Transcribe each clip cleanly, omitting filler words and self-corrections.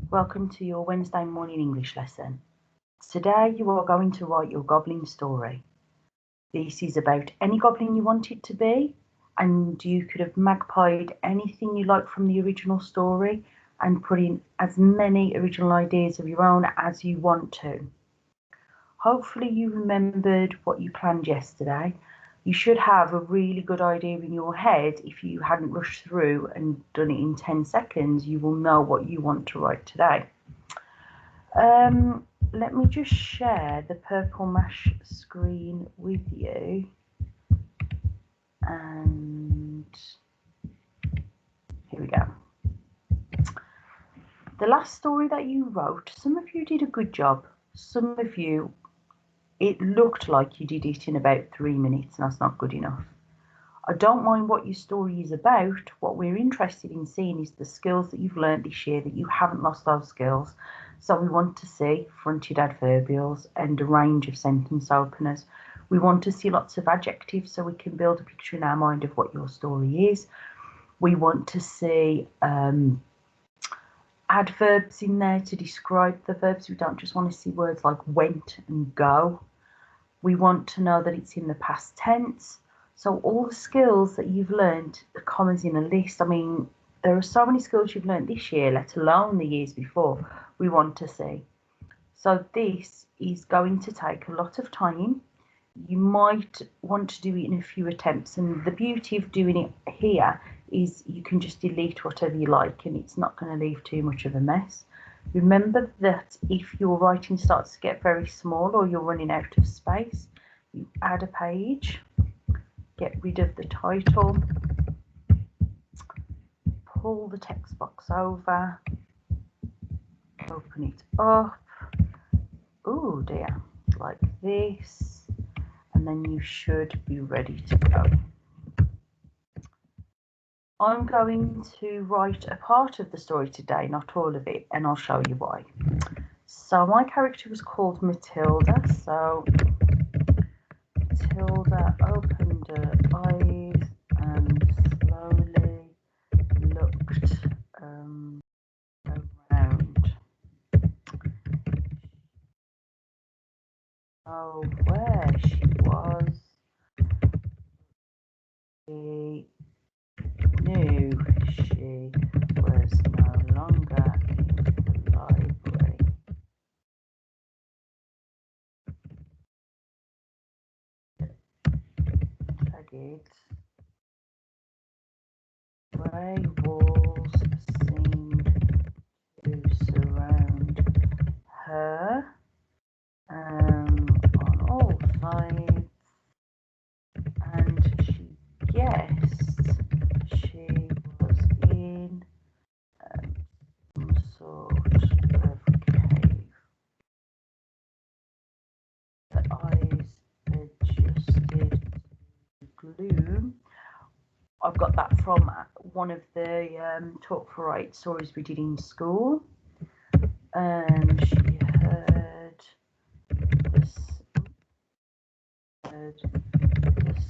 Welcome to your Wednesday morning English lesson. Today you are going to write your goblin story. This is about any goblin you want it to be, and you could have magpied anything you like from the original story and put in as many original ideas of your own as you want to. Hopefully you remembered what you planned yesterday. You should have a really good idea in your head. If you hadn't rushed through and done it in 10 seconds, you will know what you want to write today. Let me just share the purple mash screen with you. And here we go. The last story that you wrote, some of you did a good job. Some of you, it looked like you did it in about 3 minutes, and that's not good enough. I don't mind what your story is about. What we're interested in seeing is the skills that you've learned this year, that you haven't lost those skills. So we want to see fronted adverbials and a range of sentence openers. We want to see lots of adjectives so we can build a picture in our mind of what your story is. We want to see adverbs in there to describe the verbs. We don't just want to see words like went and go. We want to know that it's in the past tense. So all the skills that you've learned, the commas in a list. I mean, there are so many skills you've learned this year, let alone the years before, we want to see. So this is going to take a lot of time. You might want to do it in a few attempts, and the beauty of doing it here is you can just delete whatever you like and it's not going to leave too much of a mess. Remember that if your writing starts to get very small or you're running out of space, you add a page, get rid of the title, pull the text box over, open it up, oh dear, like this, and then you should be ready to go. I'm going to write a part of the story today, not all of it, and I'll show you why. So my character was called Matilda. So Matilda opened her eyes and slowly looked around. Oh, where she was, she knew she was no longer in the library. I did. Grey walls seemed to surround her on all sides, and she guessed she was in some sort of cave. Her eyes adjusted to gloom. I've got that from one of the Talk for Right stories we did in school. And she heard the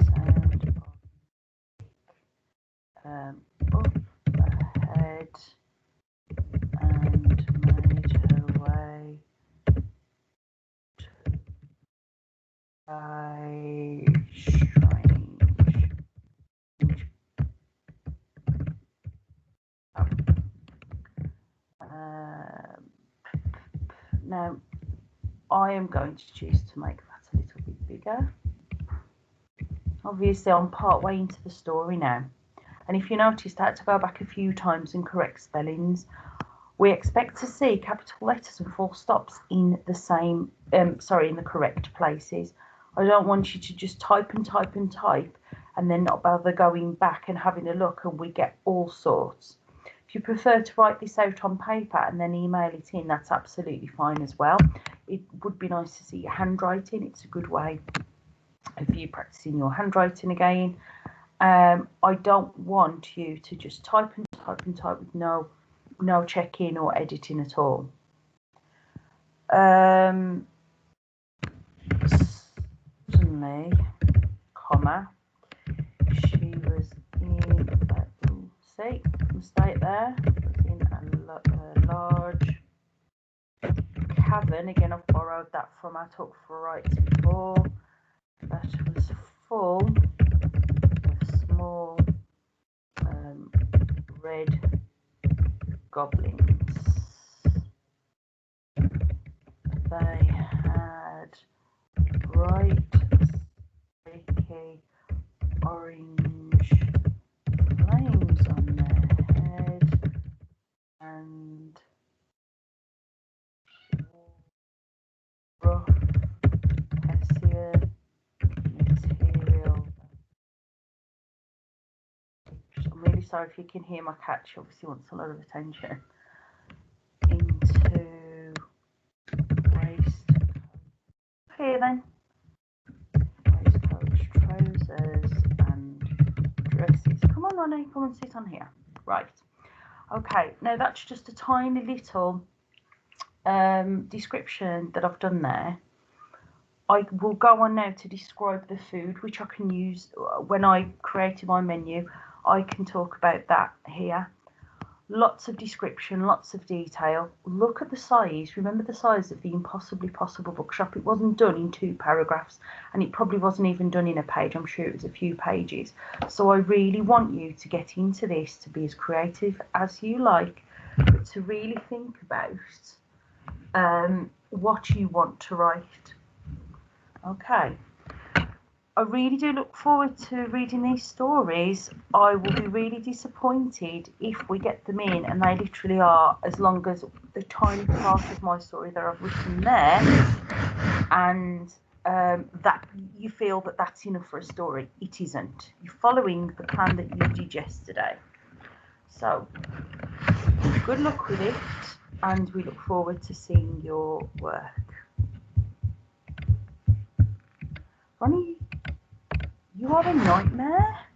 sound of up ahead and made her way to a strange. Now, I am going to choose to make that a little bit bigger. Obviously, I'm part way into the story now. And if you noticed, I had to go back a few times and correct spellings. We expect to see capital letters and full stops in the same, in the correct places. I don't want you to just type and type and type and then not bother going back and having a look, and we get all sorts. If you prefer to write this out on paper and then email it in, that's absolutely fine as well. It would be nice to see your handwriting. It's a good way of you practicing your handwriting again. I don't want you to just type and type and type with no check-in or editing at all. Suddenly, comma, she was in, see, mistake there, was in a large haven't, again, I've borrowed that from our talk for rights before. That was full of small red goblins. They had bright, sticky, orange flames on their head and rough Hessian material. I'm really sorry if you can hear my cat. She obviously wants a lot of attention. Into waistcoat. Here then. Waistcoats, trousers and dresses. Come on, Ronnie, come and sit on here. Right. Okay, now that's just a tiny little description that I've done there. I will go on now to describe the food, which I can use when I created my menu. I can talk about that here. Lots of description, lots of detail. Look at the size. Remember the size of the Impossibly Possible bookshop. It wasn't done in 2 paragraphs, and it probably wasn't even done in a page. I'm sure it was a few pages. So I really want you to get into this, to be as creative as you like, but to really think about what you want to write. Okay. I really do look forward to reading these stories. I will be really disappointed if we get them in and they literally are as long as the tiny part of my story that I've written there, and that you feel that that's enough for a story. It isn't. You're following the plan that you did yesterday. So good luck with it, and we look forward to seeing your work. Ronnie, you are a nightmare.